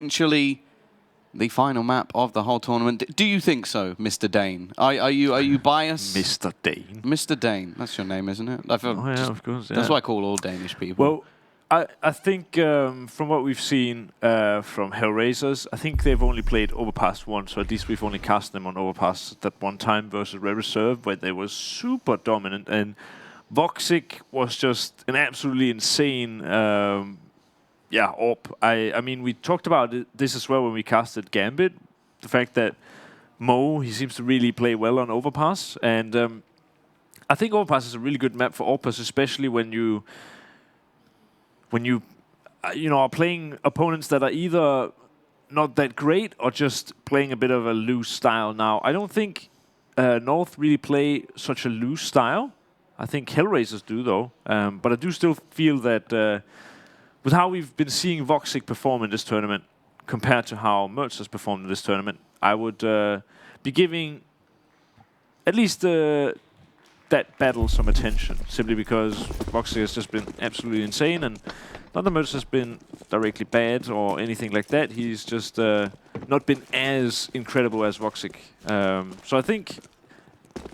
Actually, the final map of the whole tournament. Do you think so, Mr. Dane? Are you biased? Mr. Dane. Mr. Dane. That's your name, isn't it? I feel Of course. Yeah. That's what I call all Danish people. Well, I think from what we've seen from HellRaisers, I think they've only played overpass once, so at least we've only cast them on overpass that one time versus Red Reserve, where they were super dominant, and Voxic was just an absolutely insane AWP. I mean, we talked about this as well when we casted Gambit, the fact that Mo, he seems to really play well on overpass, and I think overpass is a really good map for AWPers, especially when you are playing opponents that are either not that great or just playing a bit of a loose style. Now, I don't think North really play such a loose style. I think HellRaisers do, though. But I do still feel that with how we've been seeing Voxic perform in this tournament compared to how Mertz has performed in this tournament, I would be giving at least that battle some attention, simply because Voxic has just been absolutely insane, and not that Mertz has been directly bad or anything like that. He's just not been as incredible as Voxic. So I think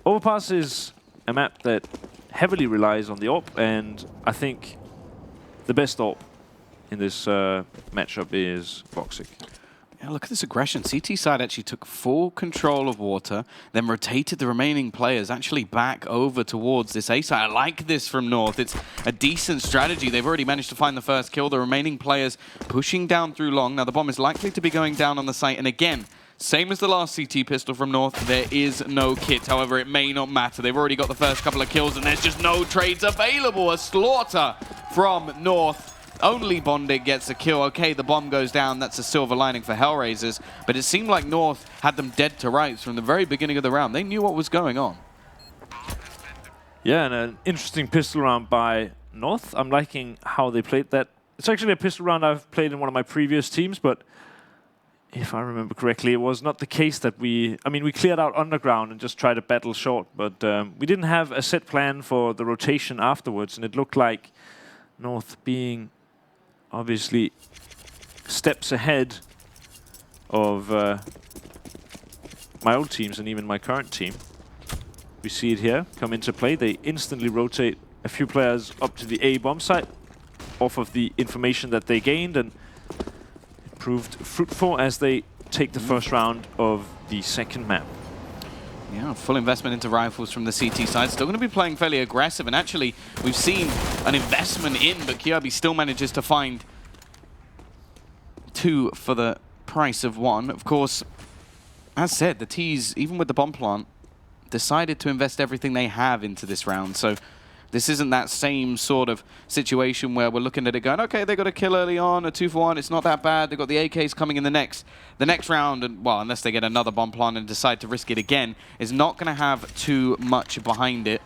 Overpass is a map that heavily relies on the AWP, and I think the best AWP in this matchup is Voxic. Yeah, look at this aggression. CT side actually took full control of water, then rotated the remaining players actually back over towards this A side. I like this from North. It's a decent strategy. They've already managed to find the first kill. The remaining players pushing down through long. Now the bomb is likely to be going down on the site. And again, same as the last CT pistol from North, there is no kit. However, it may not matter. They've already got the first couple of kills and there's just no trades available. A slaughter from North. Only Bondik gets a kill. Okay, the bomb goes down. That's a silver lining for HellRaisers. But it seemed like North had them dead to rights from the very beginning of the round. They knew what was going on. Yeah, and an interesting pistol round by North. I'm liking how they played that. It's actually a pistol round I've played in one of my previous teams, but if I remember correctly, it was not the case that we cleared out underground and just tried to battle short, but we didn't have a set plan for the rotation afterwards, and it looked like North being obviously steps ahead of my old teams and even my current team. We see it here come into play. They instantly rotate a few players up to the A bomb site off of the information that they gained, and it proved fruitful as they take the first round of the second map. Yeah, full investment into rifles from the CT side. Still going to be playing fairly aggressive, and actually we've seen an investment in, but Kiabi still manages to find 2 for the price of 1. Of course, as said, the T's, even with the bomb plant, decided to invest everything they have into this round. So this isn't that same sort of situation where we're looking at it going, okay, they got a kill early on, a 2 for 1, it's not that bad. They've got the AKs coming in the next round, and well, unless they get another bomb plant and decide to risk it again, is not going to have too much behind it.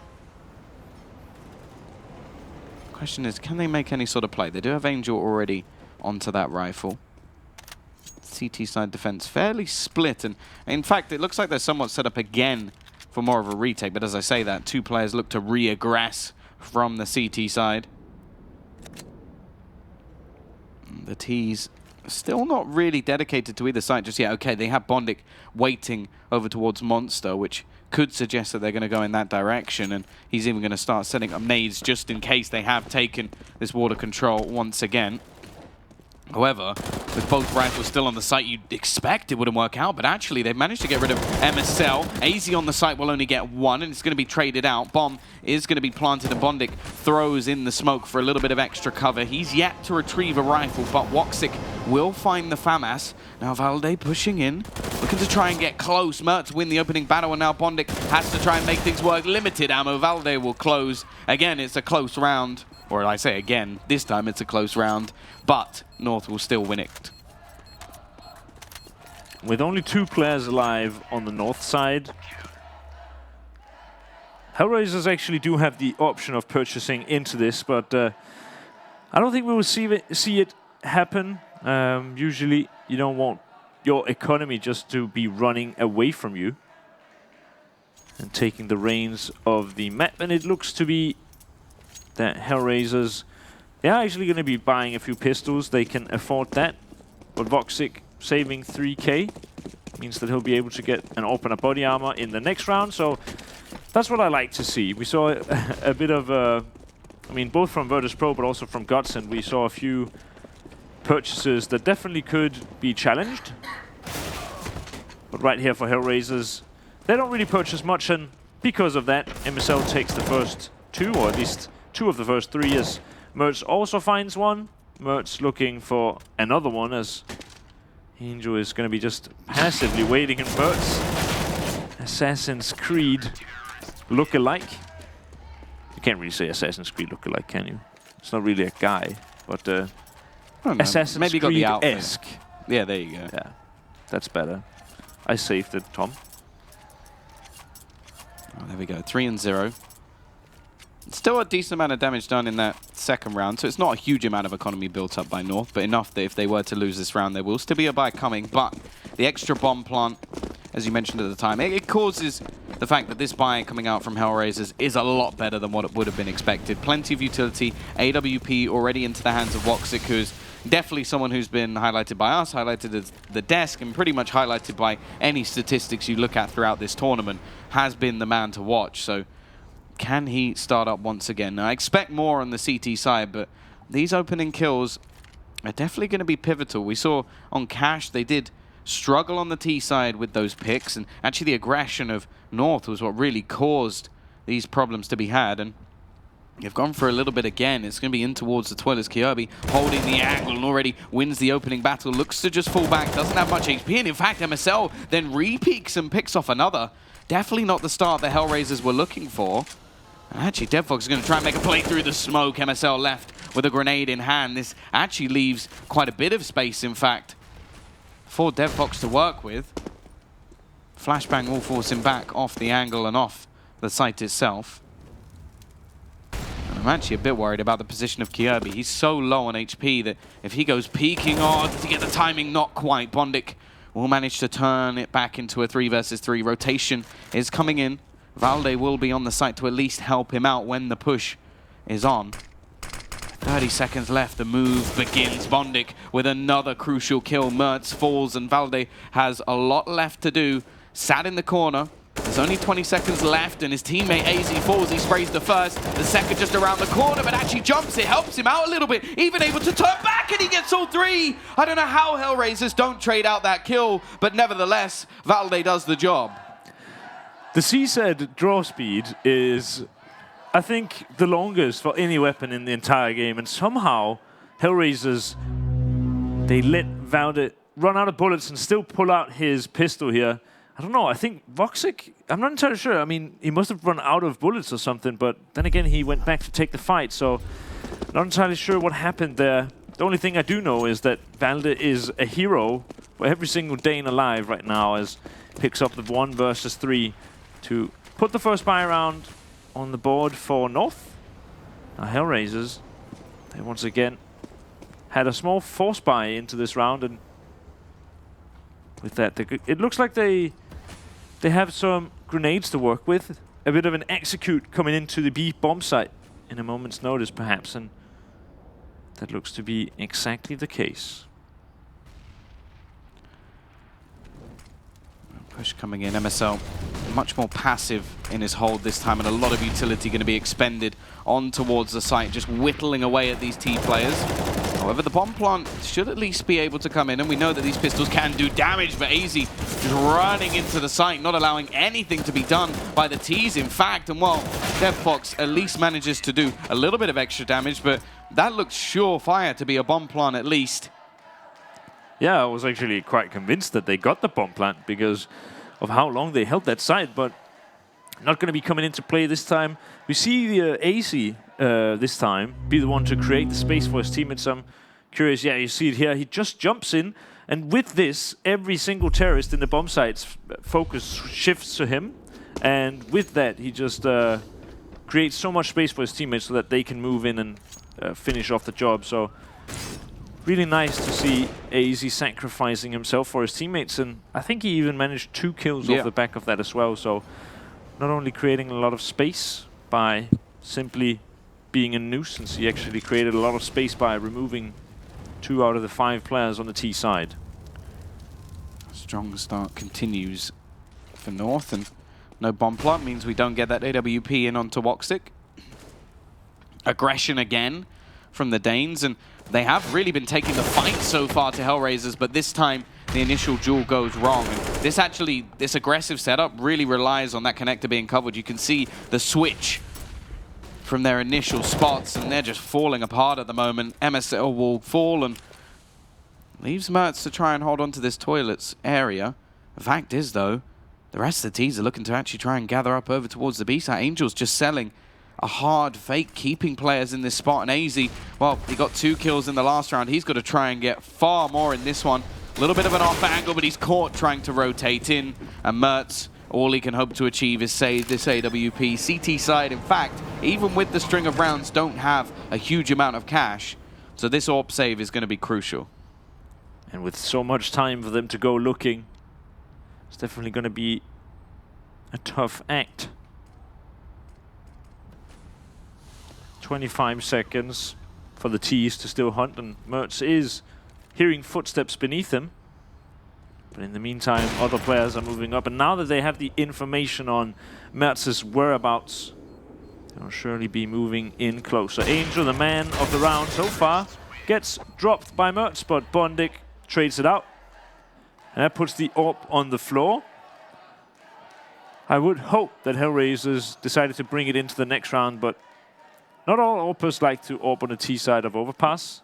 Question is, can they make any sort of play? They do have Angel already onto that rifle. CT side defense fairly split, and in fact, it looks like they're somewhat set up again for more of a retake, but as I say that, 2 players look to re-aggress from the CT side. The T's still not really dedicated to either side just yet. Okay, they have Bondik waiting over towards Monster, which could suggest that they're going to go in that direction, and he's even going to start setting up nades just in case they have taken this water control once again. However, with both rifles still on the site, you'd expect it wouldn't work out, but actually they've managed to get rid of MSL. AZ on the site will only get 1, and it's going to be traded out. Bomb is going to be planted, and Bondik throws in the smoke for a little bit of extra cover. He's yet to retrieve a rifle, but Voxic will find the FAMAS. Now Valde pushing in, looking to try and get close. Mertz win the opening battle, and now Bondik has to try and make things work. Limited ammo. Valde will close. Again, it's a close round. Or I say again, this time it's a close round, but North will still win it. With only 2 players alive on the North side, HellRaisers actually do have the option of purchasing into this, but I don't think we will see it happen. Usually, you don't want your economy just to be running away from you and taking the reins of the map, and it looks to be that HellRaisers, they are actually going to be buying a few pistols. They can afford that. but Voxic saving 3k means that he'll be able to get an opener body armor in the next round. So that's what I like to see. We saw a bit of, I mean, both from Virtus Pro, but also from Godsend, we saw a few purchases that definitely could be challenged. But right here for HellRaisers, they don't really purchase much, and because of that, MSL takes the first 2, or at least 2 of the first 3, as Mertz also finds one. Mertz looking for another one, as Angel is going to be just passively waiting in Mertz. Assassin's Creed look-alike. You can't really say Assassin's Creed look-alike, can you? It's not really a guy, but Assassin's Creed-esque. Yeah, there you go. Yeah, that's better. I saved it, Tom. Oh, there we go. 3-0. Still a decent amount of damage done in that second round, so it's not a huge amount of economy built up by North, but enough that if they were to lose this round, there will still be a buy coming. But the extra bomb plant, as you mentioned at the time, it causes the fact that this buy coming out from HellRaisers is a lot better than what it would have been expected. Plenty of utility, AWP already into the hands of Voxic, who's definitely someone who's been highlighted by us, highlighted as the desk, and pretty much highlighted by any statistics you look at throughout this tournament, has been the man to watch. So can he start up once again? Now, I expect more on the CT side, but these opening kills are definitely going to be pivotal. We saw on Cash, they did struggle on the T side with those picks, and actually the aggression of North was what really caused these problems to be had. And you've gone for a little bit again. It's going to be in towards the toilets. Kyobi holding the angle and already wins the opening battle. Looks to just fall back. Doesn't have much HP. And in fact, MSL then re-peaks and picks off another. Definitely not the start the HellRaisers were looking for. And actually, DevFox is going to try and make a play through the smoke. MSL left with a grenade in hand. This actually leaves quite a bit of space, in fact, for DevFox to work with. Flashbang will force him back off the angle and off the site itself. And I'm actually a bit worried about the position of Kyobi. He's so low on HP that if he goes peeking, to get the timing not quite, Bondik will manage to turn it back into a 3 versus 3. Rotation is coming in. Valde will be on the site to at least help him out when the push is on. 30 seconds left, the move begins. Bondik with another crucial kill. Mertz falls and Valde has a lot left to do. Sat in the corner. There's only 20 seconds left and his teammate AZ falls. He sprays the first, the second just around the corner, but actually jumps. It helps him out a little bit, even able to turn back, and he gets all 3. I don't know how HellRaisers don't trade out that kill, but nevertheless, Valde does the job. The CZ draw speed is, I think, the longest for any weapon in the entire game, and somehow HellRaisers, they let Valde run out of bullets and still pull out his pistol here. I don't know, I think Voxic, I'm not entirely sure. I mean, he must have run out of bullets or something, but then again, he went back to take the fight, so not entirely sure what happened there. The only thing I do know is that Valde is a hero for every single Dane alive right now, as picks up the 1 versus 3 to put the first buy round on the board for North. Now HellRaisers, they once again had a small force buy into this round, and with that, it looks like they have some grenades to work with. A bit of an execute coming into the B bomb site in a moment's notice, perhaps, and that looks to be exactly the case. Push coming in, MSL much more passive in his hold this time, and a lot of utility going to be expended on towards the site, just whittling away at these T players. However, the bomb plant should at least be able to come in, and we know that these pistols can do damage, but AZ just running into the site, not allowing anything to be done by the Ts, in fact. And well, DevFox at least manages to do a little bit of extra damage, but that looks surefire to be a bomb plant at least. Yeah, I was actually quite convinced that they got the bomb plant because of how long they held that site, but not going to be coming into play this time. We see the AC this time be the one to create the space for his teammates. I'm curious, yeah, you see it here. He just jumps in, and with this, every single terrorist in the bomb site's focus shifts to him, and with that, he just creates so much space for his teammates so that they can move in and finish off the job. So really nice to see AZ sacrificing himself for his teammates, and I think he even managed 2 kills off the back of that as well. So not only creating a lot of space by simply being a nuisance, he actually created a lot of space by removing 2 out of the 5 players on the T side. Strong start continues for North, and no bomb plot means we don't get that AWP in onto Woxic. Aggression again from the Danes, and they have really been taking the fight so far to HellRaisers, but this time the initial duel goes wrong. And this aggressive setup really relies on that connector being covered. You can see the switch from their initial spots, and they're just falling apart at the moment. MSL will fall and leaves Mertz to try and hold on to this toilets area. The fact is, though, the rest of the teams are looking to actually try and gather up over towards the B side. Angel's just selling a hard fake, keeping players in this spot. And AZ, well, he got 2 kills in the last round. He's got to try and get far more in this one. A little bit of an off angle, but he's caught trying to rotate in. And Mertz, all he can hope to achieve is save this AWP. CT side, in fact, even with the string of rounds, don't have a huge amount of cash. So this AWP save is going to be crucial. And with so much time for them to go looking, it's definitely going to be a tough act. 25 seconds for the T's to still hunt, and Mertz is hearing footsteps beneath him. But in the meantime, other players are moving up, and now that they have the information on Mertz's whereabouts, they'll surely be moving in closer. Angel, the man of the round so far, gets dropped by Mertz, but Bondik trades it out. And that puts the AWP on the floor. I would hope that HellRaisers decided to bring it into the next round, but not all AWPers like to AWP on the T side of overpass.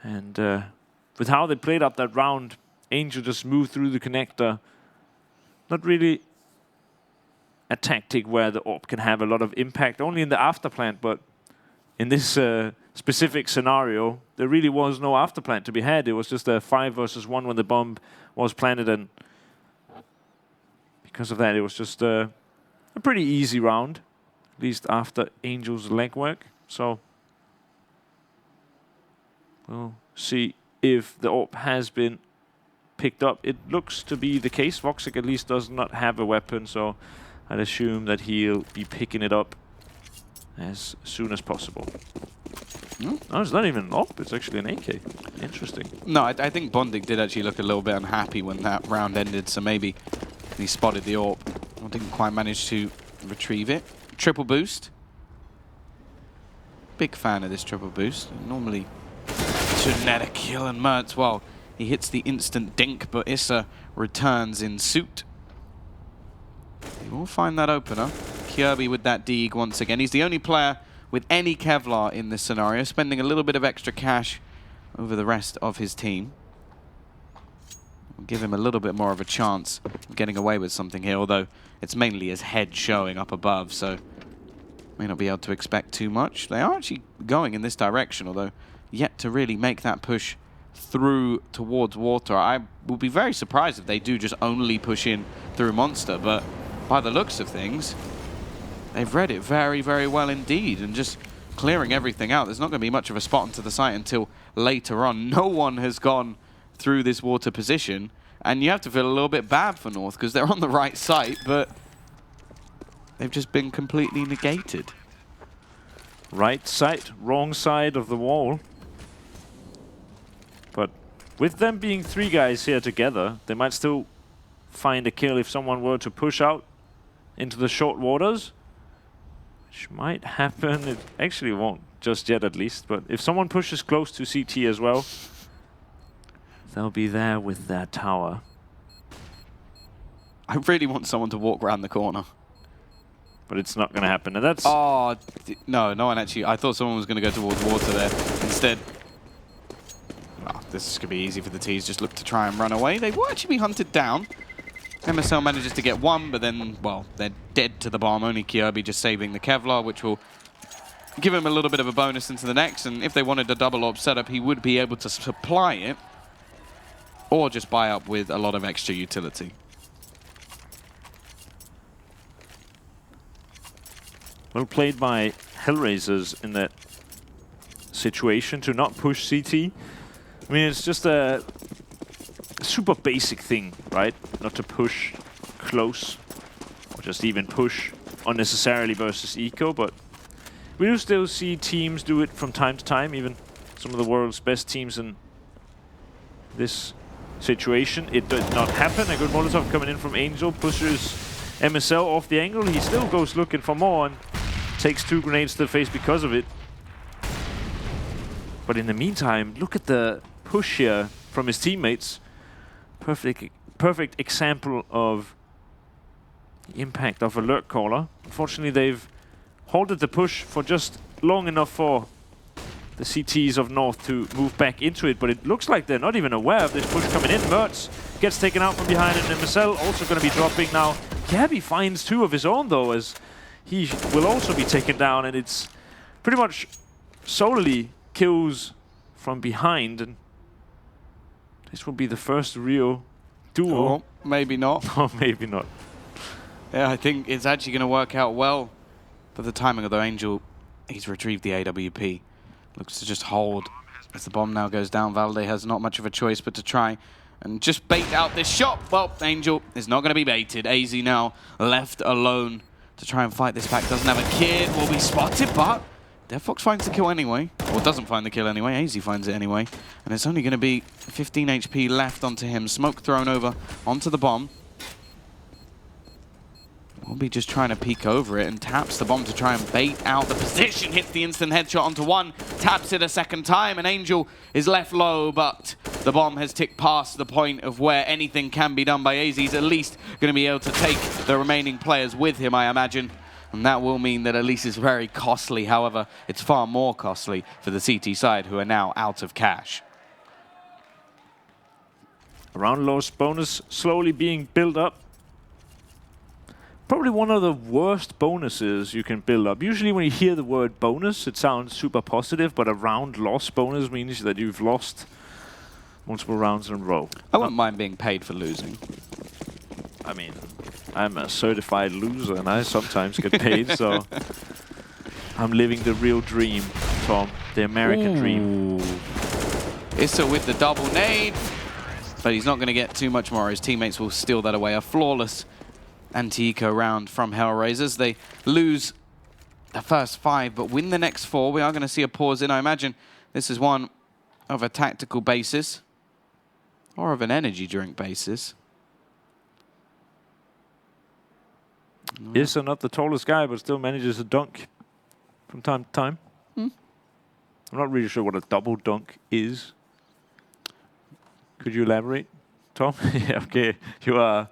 And with how they played up that round, Angel just moved through the connector. Not really a tactic where the AWP can have a lot of impact, only in the afterplant, but in this specific scenario, there really was no afterplant to be had. It was just a 5 versus 1 when the bomb was planted, and because of that, it was just a pretty easy round, at least after Angel's legwork. So we'll see if the AWP has been picked up. It looks to be the case. Woxic at least does not have a weapon, so I'd assume that he'll be picking it up as soon as possible. No, it's not even an AWP, it's actually an AK. Interesting. No, I think Bondik did actually look a little bit unhappy when that round ended, so maybe he spotted the AWP. I didn't quite manage to retrieve it. Triple boost. Big fan of this triple boost. Normally shouldn't net a kill, and Mertz, well, he hits the instant dink, but Issa returns in suit. He will find that opener. Kirby with that Deeg once again. He's the only player with any Kevlar in this scenario, spending a little bit of extra cash over the rest of his team. We'll give him a little bit more of a chance of getting away with something here, although it's mainly his head showing up above, so may not be able to expect too much. They are actually going in this direction, although yet to really make that push through towards water. I will be very surprised if they do just only push in through Monster, but by the looks of things, they've read it very, very well indeed, and just clearing everything out. There's not going to be much of a spot onto the site until later on. No one has gone through this water position, and you have to feel a little bit bad for North because they're on the right site, but they've just been completely negated. Right side, wrong side of the wall. But with them being 3 guys here together, they might still find a kill if someone were to push out into the short waters, which might happen. It actually won't just yet, at least, but if someone pushes close to CT as well, they'll be there with their tower. I really want someone to walk around the corner. But it's not going to happen, and that's... Oh, no one actually. I thought someone was going to go towards water there. Instead, oh, this could be easy for the T's. Just look to try and run away. They will actually be hunted down. MSL manages to get 1, but then, well, they're dead to the bomb. Only Kirby just saving the Kevlar, which will give him a little bit of a bonus into the next. And if they wanted a double AWP setup, he would be able to supply it, or just buy up with a lot of extra utility. Well played by HellRaisers in that situation to not push CT. I mean, it's just a super basic thing, right? Not to push close, or just even push unnecessarily versus eco, but we do still see teams do it from time to time, even some of the world's best teams in this situation. It did not happen. A good Molotov coming in from Angel, pushes MSL off the angle. He still goes looking for more and takes 2 grenades to the face because of it. But in the meantime, look at the push here from his teammates. Perfect example of the impact of a lurk caller. Unfortunately, they've halted the push for just long enough for the CTs of North to move back into it, but it looks like they're not even aware of this push coming in. Mertz gets taken out from behind, and MSL also going to be dropping now. Gabby finds 2 of his own, though, as he will also be taken down, and it's pretty much solely kills from behind, and this will be the first real duel. Oh, maybe not. Oh, maybe not. Yeah, I think it's actually going to work out well for the timing of the Angel. He's retrieved the AWP. Looks to just hold as the bomb now goes down. Valde has not much of a choice but to try and just bait out this shot. Well, Angel is not going to be baited. AZ now left alone to try and fight this back. Doesn't have a kid, will be spotted, but Deadfox finds the kill anyway. Or doesn't find the kill anyway. AZ finds it anyway. And it's only going to be 15 HP left onto him. Smoke thrown over onto the bomb. Will be just trying to peek over it and taps the bomb to try and bait out the position. Hits the instant headshot onto one, taps it a second time, and Angel is left low, but the bomb has ticked past the point of where anything can be done by AZ. He's at least going to be able to take the remaining players with him, I imagine. And that will mean that at least it's very costly. However, it's far more costly for the CT side, who are now out of cash. Round loss bonus slowly being built up. Probably one of the worst bonuses you can build up. Usually when you hear the word bonus, it sounds super positive, but a round loss bonus means that you've lost multiple rounds in a row. I wouldn't mind being paid for losing. I mean, I'm a certified loser and I sometimes get paid, so I'm living the real dream, Tom, the American dream. Issa with the double nade, but he's not going to get too much more. His teammates will steal that away. A flawless anti-eco round from HellRaisers. They lose the first 5, but win the next 4. We are going to see a pause in. I imagine this is one of a tactical basis or of an energy drink basis. Yes, not the tallest guy, but still manages a dunk from time to time. I'm not really sure what a double dunk is. Could you elaborate, Tom? Yeah, okay. You are...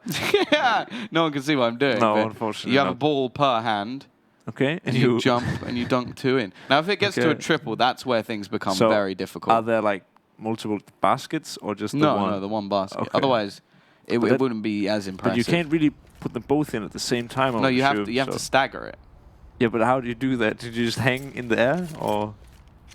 No one can see what I'm doing. No, unfortunately you have not. a ball per hand. Okay. And you jump and you dunk 2 in. Now, if it gets to a triple, that's where things become very difficult. Are there like multiple baskets or just the one? No, the one basket. Okay. Otherwise, it wouldn't be as impressive. But you can't really put them both in at the same time. No, you have to stagger it. Yeah, but how do you do that? Did you just hang in the air, or?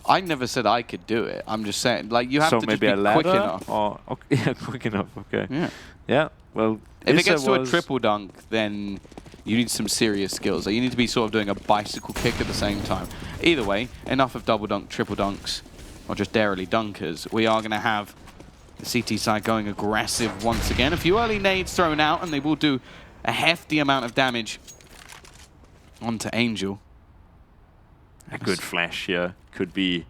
I never said I could do it. I'm just saying, like, you have to just maybe be a ladder, quick enough. Or okay, yeah, quick enough. Okay. Yeah. Yeah. Well, if it gets to a triple dunk, then you need some serious skills. Like, you need to be sort of doing a bicycle kick at the same time. Either way, enough of double dunk, triple dunks, or just darily dunkers. We are going to have the CT side going aggressive once again. A few early nades thrown out, and they will do a hefty amount of damage onto Angel. A good flash here could be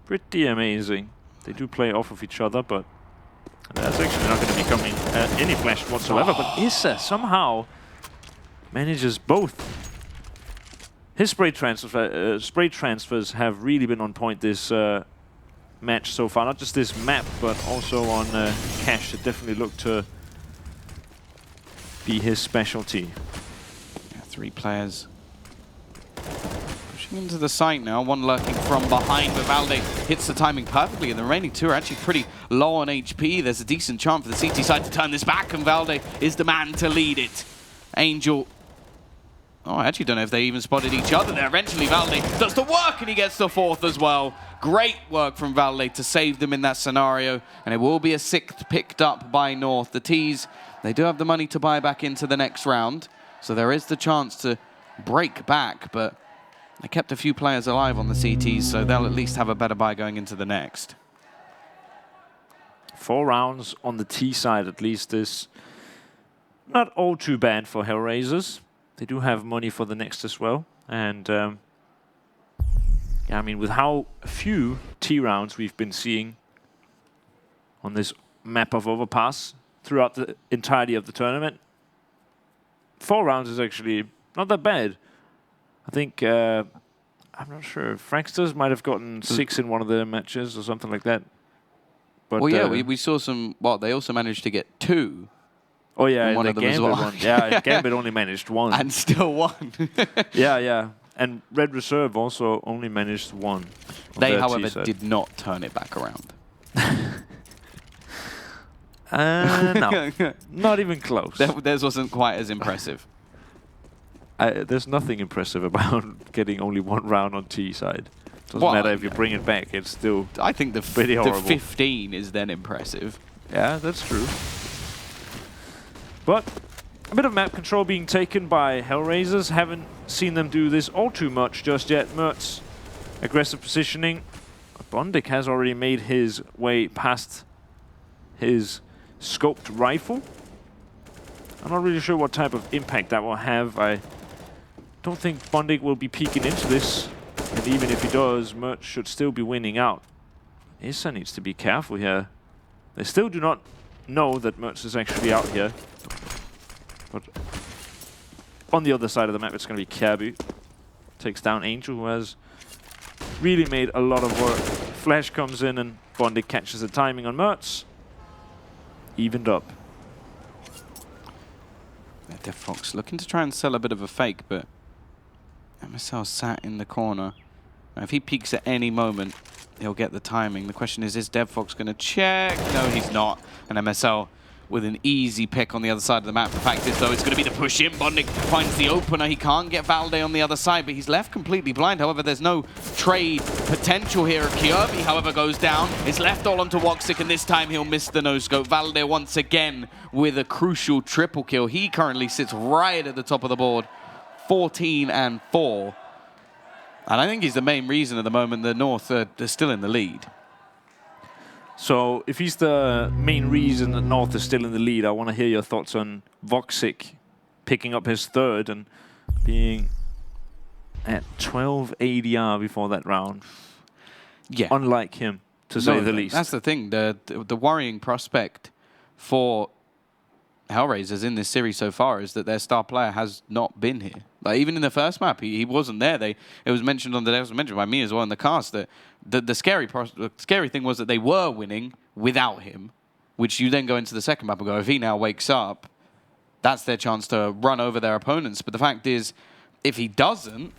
pretty amazing. They do play off of each other, but that's actually not going to be coming any flash whatsoever. But Issa somehow manages both. His spray transfers have really been on point this match so far. Not just this map, but also on Cash. It definitely looked to be his specialty. Yeah, 3 players pushing into the site now. One lurking from behind, but Valde hits the timing perfectly, and the remaining 2 are actually pretty low on HP. There's a decent chance for the CT side to turn this back, and Valde is the man to lead it. Angel... Oh, I actually don't know if they even spotted each other there. Eventually, Valde does the work, and he gets the 4th as well. Great work from Valde to save them in that scenario, and it will be a 6th picked up by North. The T's, they do have the money to buy back into the next round, so there is the chance to break back, but they kept a few players alive on the CTs, so they'll at least have a better buy going into the next. 4 rounds on the T side, at least, is not all too bad for HellRaisers. They do have money for the next as well, and Yeah, I mean, with how few T rounds we've been seeing on this map of overpass throughout the entirety of the tournament, 4 rounds is actually not that bad. I think, I'm not sure, Franksters might have gotten 6 in one of the matches or something like that. But well, yeah, we saw some, well, they also managed to get 2. Oh, yeah, in one the of them as Gambit well. one. Yeah, Gambit only managed 1. And still won. Yeah. And Red Reserve also only managed 1. They, however, did not turn it back around. No, not even close. Theirs wasn't quite as impressive. There's nothing impressive about getting only 1 round on T side. Doesn't matter if you bring it back, it's still I think the 15 is then impressive. Yeah, that's true. But a bit of map control being taken by HellRaisers. Haven't seen them do this all too much just yet. Mertz, aggressive positioning. Bondik has already made his way past his scoped rifle. I'm not really sure what type of impact that will have. I don't think Bondik will be peeking into this. And even if he does, Mertz should still be winning out. Issa needs to be careful here. They still do not know that Mertz is actually out here. But on the other side of the map, it's going to be Kirby. Takes down Angel, who has really made a lot of work. Flash comes in and Bondik catches the timing on Mertz. Evened up. Dev Fox looking to try and sell a bit of a fake, but MSL sat in the corner. Now, if he peeks at any moment, he'll get the timing. The question is Dev Fox going to check? No, he's not. And MSL with an easy pick on the other side of the map. The fact is, though, it's going to be the push in. Bondik finds the opener. He can't get Valde on the other side, but he's left completely blind. However, there's no trade potential here. Kirby, however, goes down. It's left all onto Woxic, and this time he'll miss the no-scope. Valde once again with a crucial triple kill. He currently sits right at the top of the board, 14 and 4. And I think he's the main reason at the moment the North are still in the lead. So if he's the main reason that North is still in the lead, I want to hear your thoughts on Voxic picking up his 3rd and being at 12 ADR before that round. Yeah. Unlike him, to say the least. That's the thing. The worrying prospect for HellRaisers in this series so far is that their star player has not been here. Like, even in the first map, he wasn't there. It was mentioned on the day, it was mentioned by me as well in the cast, that the scary thing was that they were winning without him, which you then go into the second map and go, if he now wakes up, that's their chance to run over their opponents. But the fact is, if he doesn't,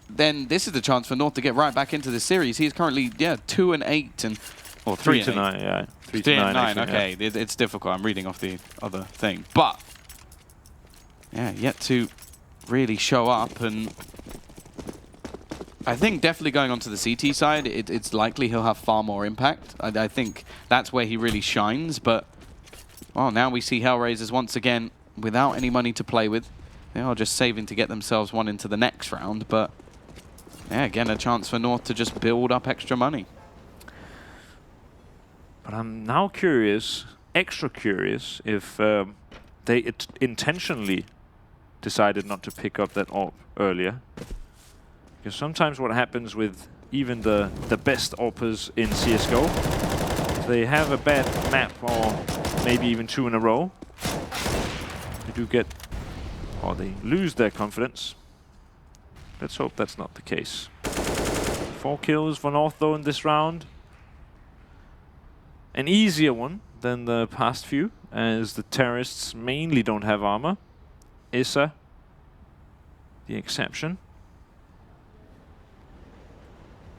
then this is the chance for North to get right back into the series. He is currently, 2 and 8 and or 3 to 9, yeah. 3 to 9, actually, okay. Yeah. It's difficult. I'm reading off the other thing. But, yeah, yet to really show up. And I think definitely going onto the CT side, it's likely he'll have far more impact. I think that's where he really shines. But, well, now we see HellRaisers once again without any money to play with. They are just saving to get themselves one into the next round. But, yeah, again, a chance for North to just build up extra money. But I'm now curious, extra curious, if they intentionally decided not to pick up that AWP earlier. Because sometimes what happens with even the best AWPers in CSGO, if they have a bad map or maybe even 2 in a row, they do get, or they lose their confidence. Let's hope that's not the case. 4 kills for North though in this round. An easier one than the past few, as the terrorists mainly don't have armor. Issa, the exception.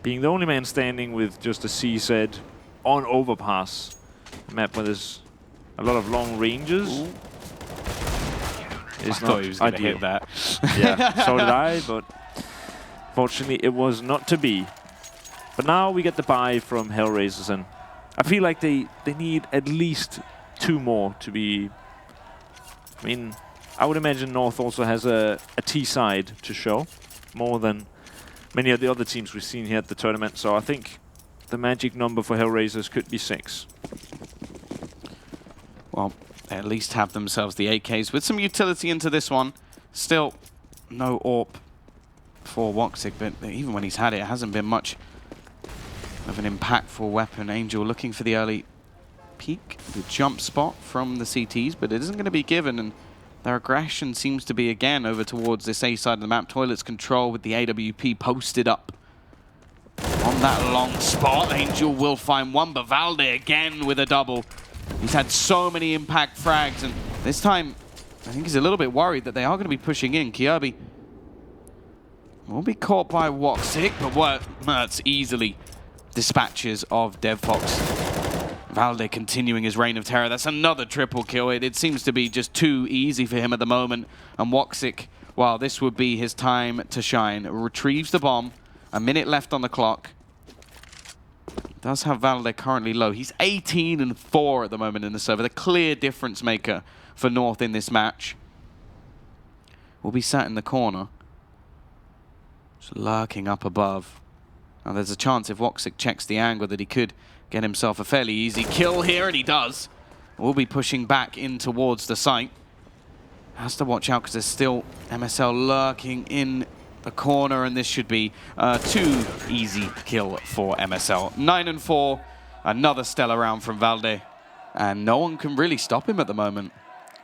Being the only man standing with just a CZ on overpass. A map where there's a lot of long ranges. It's I thought he was going to hit that. Yeah, so did I, but fortunately it was not to be. But now we get the buy from HellRaisers, and I feel like they need at least 2 more to be... I mean, I would imagine North also has a T side to show, more than many of the other teams we've seen here at the tournament. So I think the magic number for HellRaisers could be 6. Well, they at least have themselves the AKs with some utility into this one. Still, no AWP for Woxic, but even when he's had it, it hasn't been much of an impactful weapon. Angel looking for the early peek, the jump spot from the CTs, but it isn't going to be given, and their aggression seems to be again over towards this A side of the map. Toilets control with the AWP posted up on that long spot. Angel will find one, but Valde again with a double. He's had so many impact frags, and this time I think he's a little bit worried that they are going to be pushing in. Kirby will be caught by Woxic, but Mertz easily dispatches of DevFox. Valde continuing his reign of terror. That's another triple kill. It seems to be just too easy for him at the moment. And Woxic, well, this would be his time to shine. Retrieves the bomb. A minute left on the clock. Does have Valde currently low. He's 18-4 at the moment in the server. The clear difference maker for North in this match. Will be sat in the corner. Just lurking up above. Now there's a chance if Woxic checks the angle that he could get himself a fairly easy kill here, and he does. Will be pushing back in towards the site. Has to watch out because there's still MSL lurking in the corner, and this should be a too easy kill for MSL. 9-4, another stellar round from Valde, and no one can really stop him at the moment.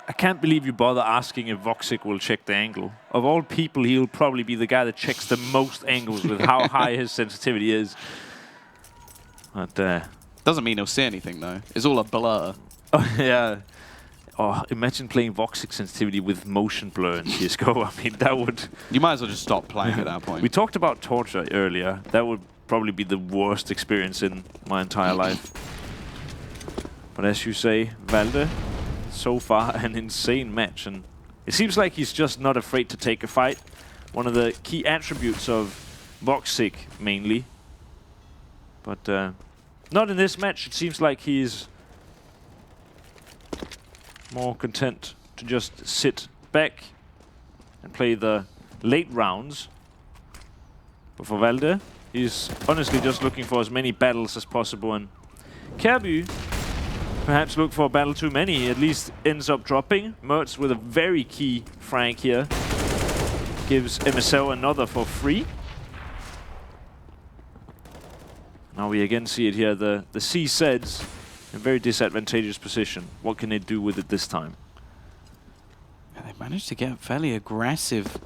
I can't believe you bother asking if Woxic will check the angle. Of all people, he'll probably be the guy that checks the most angles with how high his sensitivity is. But doesn't mean he'll see anything though. It's all a blur. Oh yeah. Oh, imagine playing Woxic sensitivity with motion blur in CS:GO. I mean, that would... You might as well just stop playing at that point. We talked about torture earlier. That would probably be the worst experience in my entire life. But as you say, Valde, so far an insane match, and it seems like he's just not afraid to take a fight. One of the key attributes of Woxic, mainly. But not in this match. It seems like he's more content to just sit back and play the late rounds. But for Valde, he's honestly just looking for as many battles as possible, and Kirby perhaps look for a battle too many. He at least ends up dropping. Mertz with a very key frag here. Gives MSL another for free. Now we again see it here. The C-Seds in a very disadvantageous position. What can they do with it this time? Yeah, they managed to get fairly aggressive.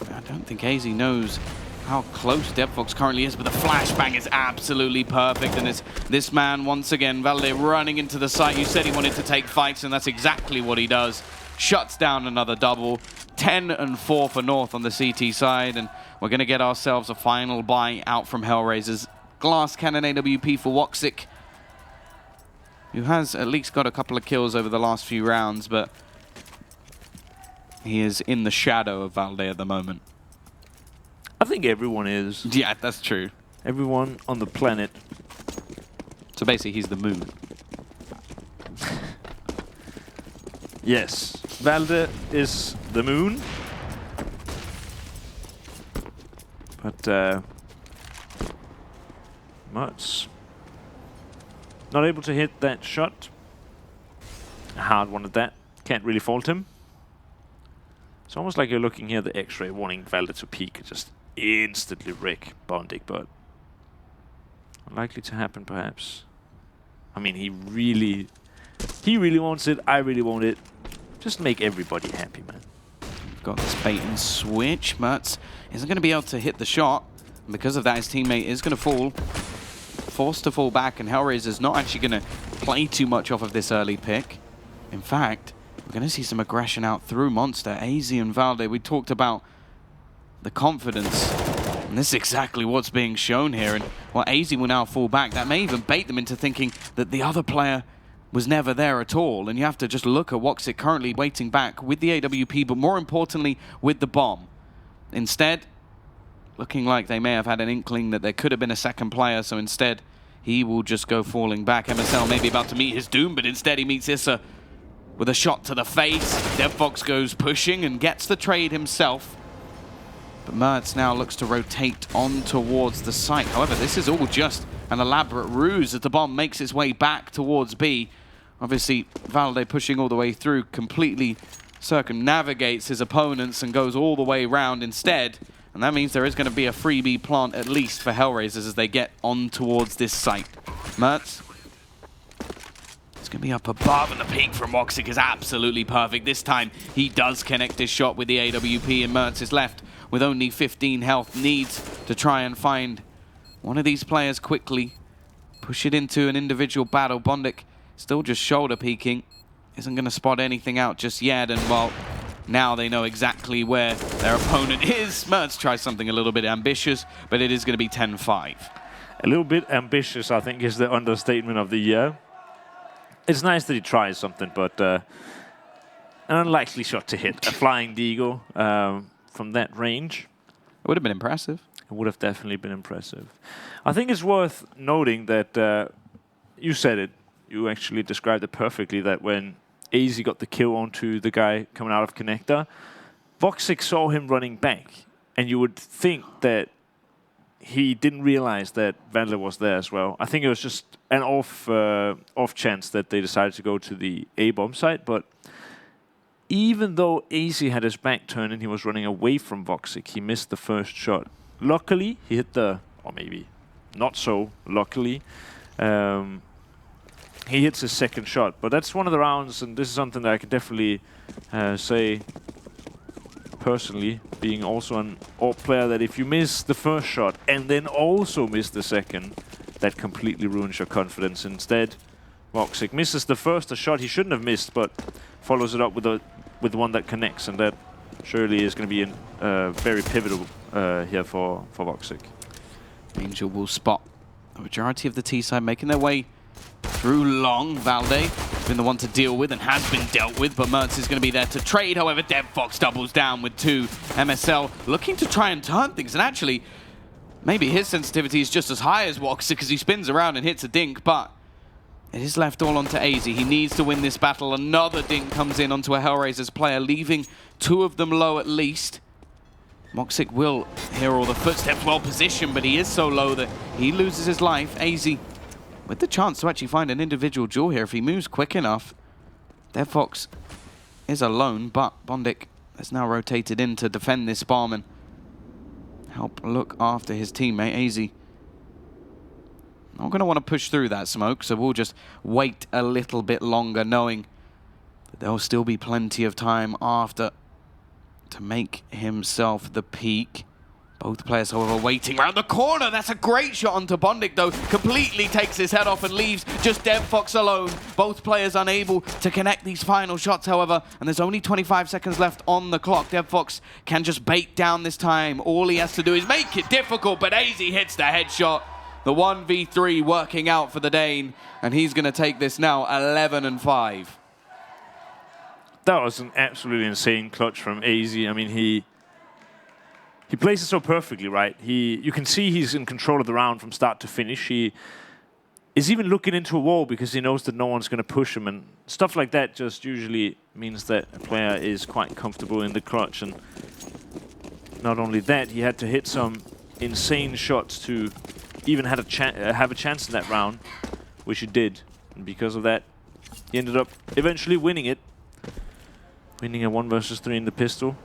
I don't think AZ knows how close DevFox currently is, but the flashbang is absolutely perfect, and it's this man once again, Valde, running into the site. You said he wanted to take fights, and that's exactly what he does. Shuts down another double. 10-4 for North on the CT side, and we're going to get ourselves a final buy out from HellRaisers. Glass Cannon AWP for Woxic, who has at least got a couple of kills over the last few rounds, but he is in the shadow of Valde at the moment. I think everyone is. Yeah, that's true. Everyone on the planet. So basically, he's the moon. Yes, Valde is the moon. But Mertz not able to hit that shot. A hard one at that. Can't really fault him. It's almost like you're looking here, the X-ray warning Valde to peek and just instantly wreck Bondic, but unlikely to happen perhaps. I mean, he really wants it. I really want it. Just make everybody happy, man. Got this bait and switch. Mertz isn't going to be able to hit the shot. And because of that, his teammate is going to fall. Forced to fall back, and HellRaisers not actually going to play too much off of this early pick. In fact, we're going to see some aggression out through Monster. AZ and Valde, we talked about the confidence, and this is exactly what's being shown here. And while AZ will now fall back, that may even bait them into thinking that the other player was never there at all. And you have to just look at Woxic currently waiting back with the AWP, but more importantly, with the bomb. Instead, looking like they may have had an inkling that there could have been a second player, so instead, he will just go falling back. MSL may be about to meet his doom, but instead he meets Issa with a shot to the face. DevFox goes pushing and gets the trade himself. But Mertz now looks to rotate on towards the site. However, this is all just an elaborate ruse as the bomb makes its way back towards B. Obviously, Valde pushing all the way through completely circumnavigates his opponents and goes all the way round instead. And And that means there is going to be a freebie plant at least for HellRaisers as they get on towards this site. Mertz. It's going to be up above, and the peek from Woxic is absolutely perfect. This time, he does connect his shot with the AWP, and Mertz is left with only 15 health. Needs to try and find one of these players quickly. Push it into an individual battle. Bondik still just shoulder peeking. Isn't going to spot anything out just yet, and well, now they know exactly where their opponent is. Mertz tries something a little bit ambitious, but it is going to be 10-5. A little bit ambitious, I think, is the understatement of the year. It's nice that he tries something, but an unlikely shot to hit. A flying deagle from that range. It would have been impressive. It would have definitely been impressive. I think it's worth noting that you said it. You actually described it perfectly, that when AZ got the kill onto the guy coming out of Connector, Woxic saw him running back, and you would think that he didn't realize that Vandler was there as well. I think it was just an off chance that they decided to go to the A-bomb site, but even though AZ had his back turned and he was running away from Woxic, he missed the first shot. Luckily, he hit the, or maybe not so luckily, he hits his second shot. But that's one of the rounds, and this is something that I can definitely say personally, being also an AWP player, that if you miss the first shot and then also miss the second, that completely ruins your confidence. Instead, Woxic misses the first, a shot he shouldn't have missed, but follows it up with one that connects, and that surely is going to be very pivotal here for Woxic. Angel will spot the majority of the T side making their way through long. Valde has been the one to deal with and has been dealt with, but Mertz is going to be there to trade. However, DevFox doubles down with 2. MSL looking to try and turn things, and actually, maybe his sensitivity is just as high as Woxic because he spins around and hits a dink, but it is left all onto AZ. He needs to win this battle. Another dink comes in onto a HellRaisers player, leaving 2 of them low at least. Woxic will hear all the footsteps, well positioned, but he is so low that he loses his life. AZ with the chance to actually find an individual duel here if he moves quick enough. DevFox is alone, but Bondik has now rotated in to defend this bomb and help look after his teammate. AZ not going to want to push through that smoke, so we'll just wait a little bit longer, knowing that there will still be plenty of time after to make himself the peak. Both players, however, waiting around the corner. That's a great shot onto Bondik, though. Completely takes his head off and leaves just DevFox alone. Both players unable to connect these final shots, however, and there's only 25 seconds left on the clock. DevFox can just bait down this time. All he has to do is make it difficult, but AZ hits the headshot. The 1v3 working out for the Dane, and he's going to take this now 11-5. That was an absolutely insane clutch from AZ. I mean, he plays it so perfectly, right? You can see he's in control of the round from start to finish. He is even looking into a wall because he knows that no one's going to push him, and stuff like that just usually means that a player is quite comfortable in the clutch. And not only that, he had to hit some insane shots to even have a chance in that round, which he did. And because of that, he ended up eventually winning it. Winning a 1 versus 3 in the pistol.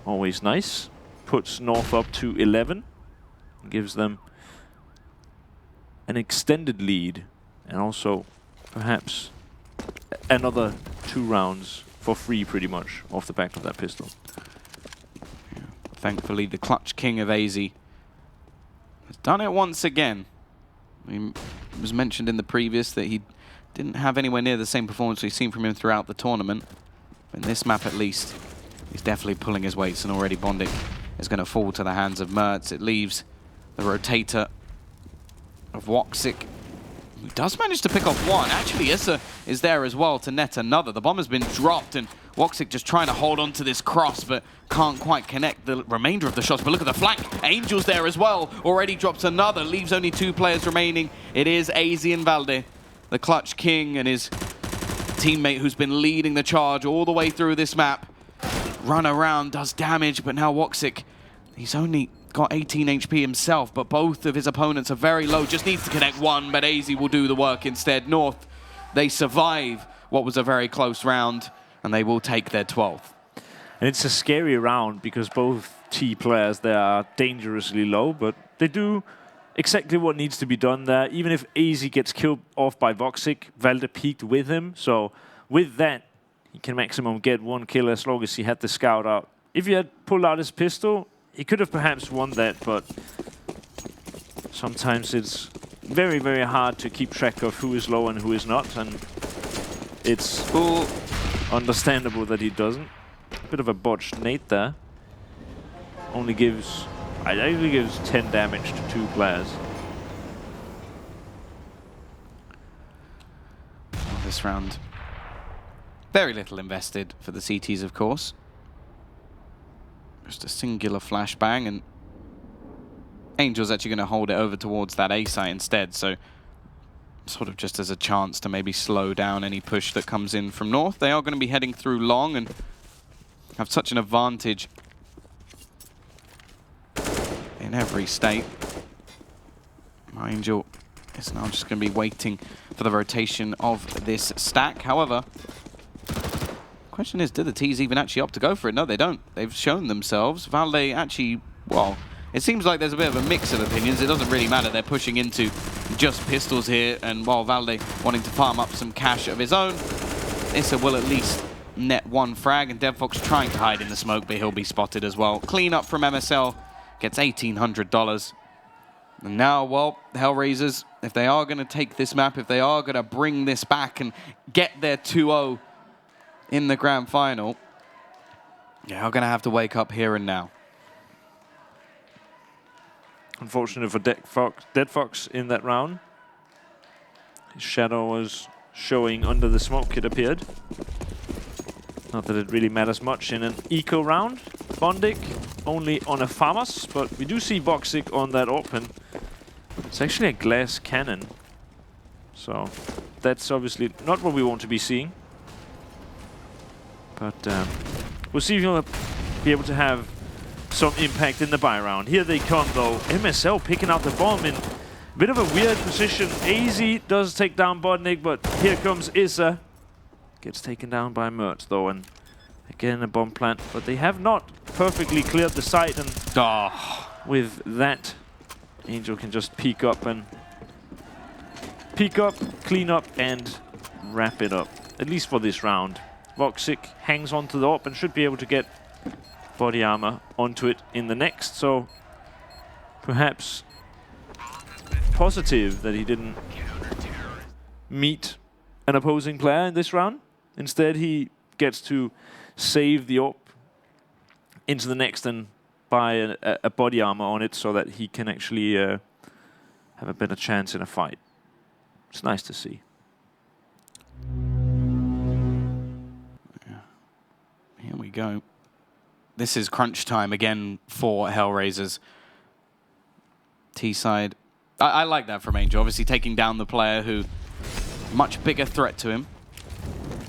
Always nice. Puts North up to 11. Gives them an extended lead. And also, perhaps, another 2 rounds for free, pretty much, off the back of that pistol. Yeah. Thankfully, the clutch king of AZ has done it once again. I mean, it was mentioned in the previous that he didn't have anywhere near the same performance we've seen from him throughout the tournament. In this map, at least, he's definitely pulling his weights, and already Bondik is going to fall to the hands of Mertz. It leaves the rotator of Woxic, who does manage to pick off 1. Actually, Issa is there as well to net another. The bomb has been dropped, and Woxic just trying to hold on to this cross, but can't quite connect the remainder of the shots. But look at the flank. Angel's there as well. Already drops another. Leaves only 2 players remaining. It is AZ and Valde, the clutch king, and his teammate who's been leading the charge all the way through this map. Run around, does damage, but now Woxic, he's only got 18 HP himself, but both of his opponents are very low. Just needs to connect 1, but AZ will do the work instead. North, they survive what was a very close round, and they will take their 12th. And it's a scary round because both T players there are dangerously low, but they do exactly what needs to be done there. Even if AZ gets killed off by Voxic, Valde peeked with him, so with that, he can maximum get 1 kill as long as he had the scout out. If he had pulled out his pistol, he could have perhaps won that, but sometimes it's very, very hard to keep track of who is low and who is not, and it's understandable that he doesn't. Bit of a botched nade there. Only gives 10 damage to 2 players. This round, very little invested for the CTs, of course. Just a singular flashbang, and Angel's actually going to hold it over towards that A site instead, so sort of just as a chance to maybe slow down any push that comes in from north. They are going to be heading through long and have such an advantage in every state. Angel is now just going to be waiting for the rotation of this stack. However, the question is, do the T's even actually opt to go for it? No, they don't. They've shown themselves. Valde actually, well, it seems like there's a bit of a mix of opinions. It doesn't really matter. They're pushing into just pistols here, and while Valde wanting to farm up some cash of his own, Issa will at least net 1 frag, and DevFox trying to hide in the smoke, but he'll be spotted as well. Clean up from MSL, gets $1,800. And now, well, HellRaisers, if they are going to take this map, if they are going to bring this back and get their 2-0 in the grand final, they are going to have to wake up here and now. Unfortunate for DeadFox in that round. His shadow was showing under the smoke, it appeared. Not that it really matters much in an eco round. Bondic only on a Farmers, but we do see Voxic on that open. It's actually a glass cannon. So that's obviously not what we want to be seeing. But we'll see if he'll be able to have some impact in the buy round. Here they come though. MSL picking out the bomb in a bit of a weird position. AZ does take down Bodnik, but here comes Issa. Gets taken down by Mert though, and again a bomb plant. But they have not perfectly cleared the site, and with that, Angel can just peek up, clean up, and wrap it up. At least for this round. Voxic hangs onto the AWP and should be able to get body armor onto it in the next, so perhaps positive that he didn't meet an opposing player in this round. Instead, he gets to save the AWP into the next and buy a body armor on it so that he can actually have a better chance in a fight. It's nice to see. Here we go. This is crunch time again for HellRaisers. T-side. I like that from Angel. Obviously taking down the player who, much bigger threat to him.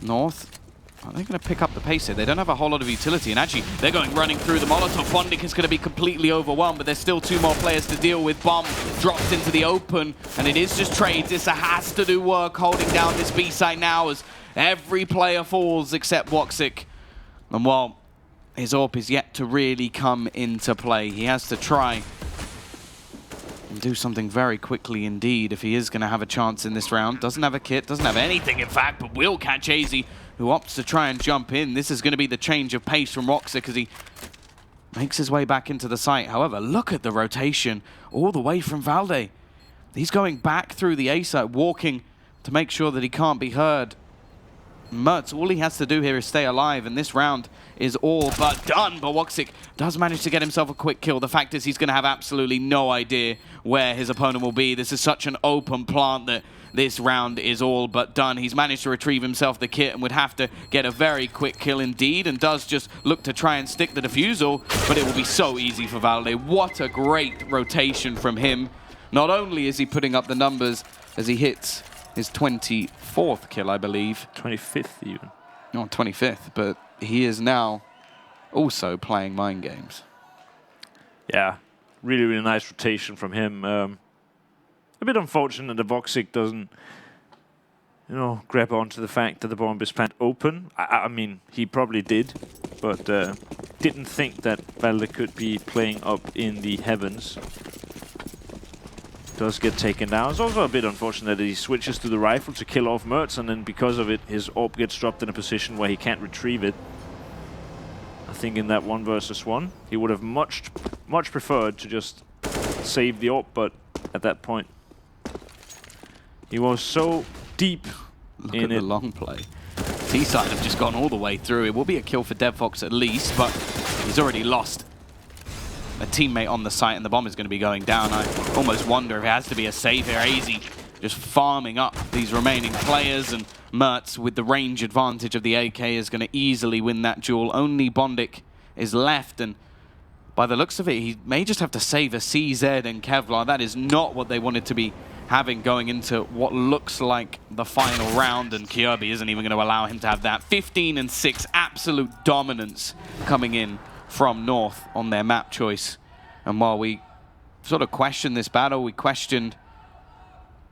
North. Are they going to pick up the pace here? They don't have a whole lot of utility, and actually they're going running through the Molotov. Bondik is going to be completely overwhelmed, but there's still 2 more players to deal with. Bomb drops into the open, and it is just trades. Issa has to do work holding down this B site now as every player falls except Voxic. And while his AWP is yet to really come into play, he has to try and do something very quickly indeed if he is going to have a chance in this round. Doesn't have a kit, doesn't have anything in fact, but will catch AZ, who opts to try and jump in. This is going to be the change of pace from Voxic as he makes his way back into the site. However, look at the rotation all the way from Valde. He's going back through the A site, walking to make sure that he can't be heard. Mertz, all he has to do here is stay alive, and this round is all but done. But Voxic does manage to get himself a quick kill. The fact is he's going to have absolutely no idea where his opponent will be. This is such an open plant that this round is all but done. He's managed to retrieve himself the kit and would have to get a very quick kill indeed, and does just look to try and stick the defusal, but it will be so easy for Valde. What a great rotation from him. Not only is he putting up the numbers as he hits his 24th kill, I believe. 25th even. Not 25th, but he is now also playing mind games. Yeah, really, really nice rotation from him. A bit unfortunate that Voxic doesn't you know, grab onto the fact that the bomb is planned open. I mean, he probably did, but didn't think that Valde could be playing up in the heavens. Does get taken down. It's also a bit unfortunate that he switches to the rifle to kill off Mertz, and then because of it, his AWP gets dropped in a position where he can't retrieve it. I think in that 1 versus 1, he would have much preferred to just save the AWP, but at that point, he was so deep Look in at the long play. T-side have just gone all the way through. It will be a kill for DevFox at least, but he's already lost a teammate on the site, and the bomb is going to be going down. I almost wonder if it has to be a save here. AZ just farming up these remaining players, and Mertz, with the range advantage of the AK, is going to easily win that duel. Only Bondik is left, and by the looks of it, he may just have to save a CZ and Kevlar. That is not what they wanted to be having going into what looks like the final round, and Kirby isn't even going to allow him to have that. 15 and 6, absolute dominance coming in from North on their map choice. And while we sort of questioned this battle, we questioned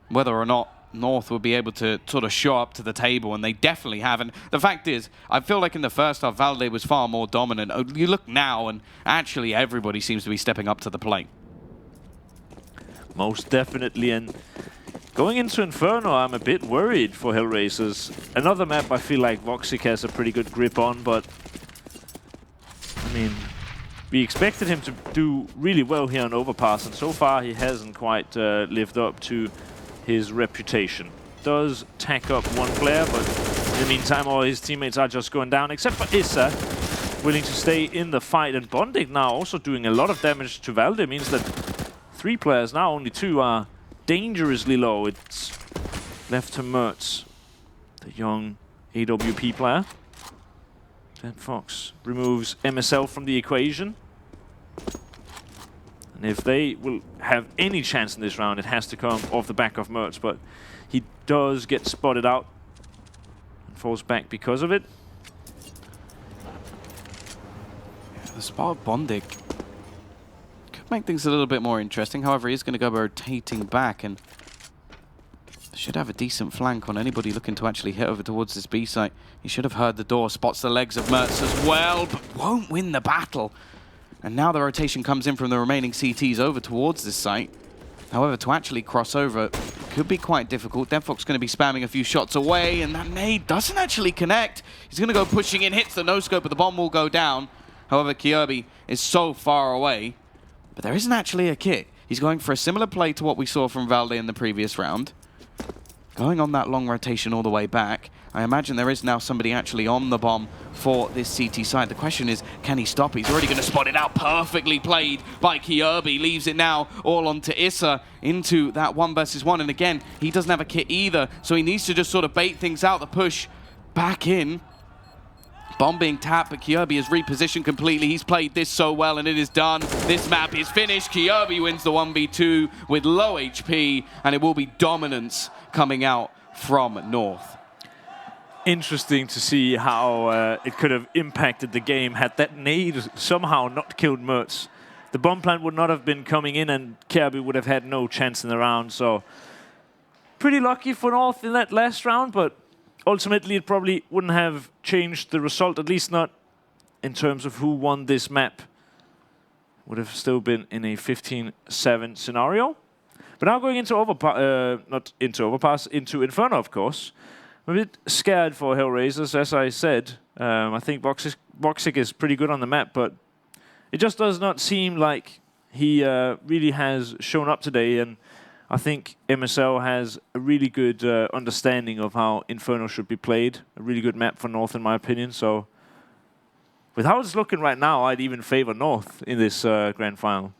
whether or not North would be able to sort of show up to the table, and they definitely have. And the fact is, I feel like in the first half, Valde was far more dominant. You look now, and actually everybody seems to be stepping up to the plate. Most definitely, and going into Inferno, I'm a bit worried for HellRaisers. Another map I feel like Voxic has a pretty good grip on, but I mean, we expected him to do really well here on Overpass, and so far he hasn't quite lived up to his reputation. Does tack up 1 player, but in the meantime all his teammates are just going down, except for Issa, willing to stay in the fight, and Bondik now also doing a lot of damage to Valde. Means that 3 players now, only 2 are dangerously low. It's left to Mertz, the young AWP player. DevFox removes MSL from the equation. And if they will have any chance in this round, it has to come off the back of Mertz, but he does get spotted out and falls back because of it. Yeah, the spot of Bondik could make things a little bit more interesting. However, he's going to go rotating back, and should have a decent flank on anybody looking to actually hit over towards this B site. He should have heard the door, spots the legs of Mertz as well, but won't win the battle. And now the rotation comes in from the remaining CTs over towards this site. However, to actually cross over could be quite difficult. DevFox going to be spamming a few shots away, and that nade doesn't actually connect. He's going to go pushing in, hits the no-scope, but the bomb will go down. However, Kirby is so far away, but there isn't actually a kit. He's going for a similar play to what we saw from Valde in the previous round. Going on that long rotation all the way back. I imagine there is now somebody actually on the bomb for this CT side. The question is, can he stop? He's already going to spot it out. Perfectly played by Kirby. Leaves it now all onto Issa into that 1 versus 1. And again, he doesn't have a kit either, so he needs to just sort of bait things out. The push back in. Bomb being tapped, but Kirby is repositioned completely. He's played this so well, and it is done. This map is finished. Kirby wins the 1v2 with low HP, and it will be dominance coming out from North. Interesting to see how it could have impacted the game had that nade somehow not killed Mertz. The bomb plant would not have been coming in, and Kirby would have had no chance in the round. So pretty lucky for North in that last round, but ultimately it probably wouldn't have changed the result, at least not in terms of who won this map. Would have still been in a 15-7 scenario. But now going into Overpass, not into Overpass, into Inferno, of course. I'm a bit scared for HellRaisers, as I said. I think Voxic is pretty good on the map, but it just does not seem like he really has shown up today. And I think MSL has a really good understanding of how Inferno should be played. A really good map for North, in my opinion. So with how it's looking right now, I'd even favor North in this grand final.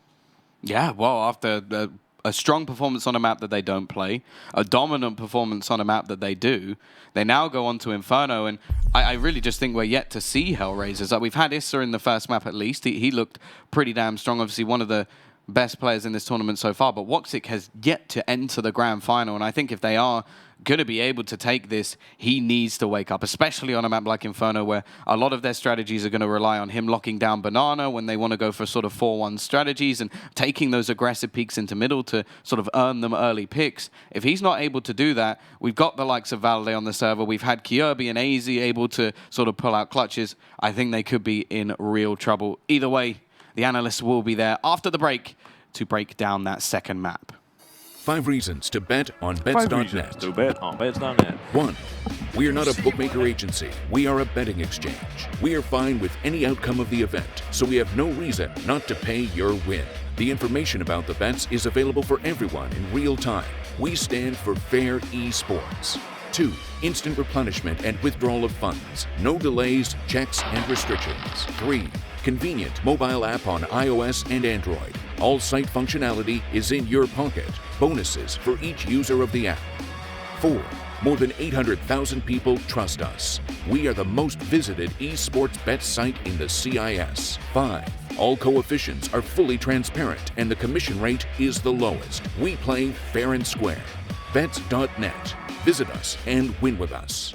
Yeah, well, after a strong performance on a map that they don't play, a dominant performance on a map that they do, they now go on to Inferno, and I really just think we're yet to see HellRaisers. We've had Issa in the first map at least. He looked pretty damn strong, obviously one of the best players in this tournament so far, but Voxic has yet to enter the grand final, and I think if they are going to be able to take this, he needs to wake up, especially on a map like Inferno, where a lot of their strategies are going to rely on him locking down Banana when they want to go for sort of 4-1 strategies and taking those aggressive peeks into middle to sort of earn them early picks. If he's not able to do that, we've got the likes of Valde on the server. We've had Kyobi and AZ able to sort of pull out clutches. I think they could be in real trouble. Either way, the analysts will be there after the break to break down that second map. 5 reasons to bet on bets.net. To bet on bets.net. 1. We are not a bookmaker agency. We are a betting exchange. We are fine with any outcome of the event, so we have no reason not to pay your win. The information about the bets is available for everyone in real time. We stand for fair esports. 2. Instant replenishment and withdrawal of funds. No delays, checks, and restrictions. 3. Convenient mobile app on iOS and Android. All site functionality is in your pocket. Bonuses for each user of the app. 4. More than 800,000 people trust us. We are the most visited esports bet site in the CIS. 5. All coefficients are fully transparent and the commission rate is the lowest. We play fair and square. Bets.net. Visit us and win with us.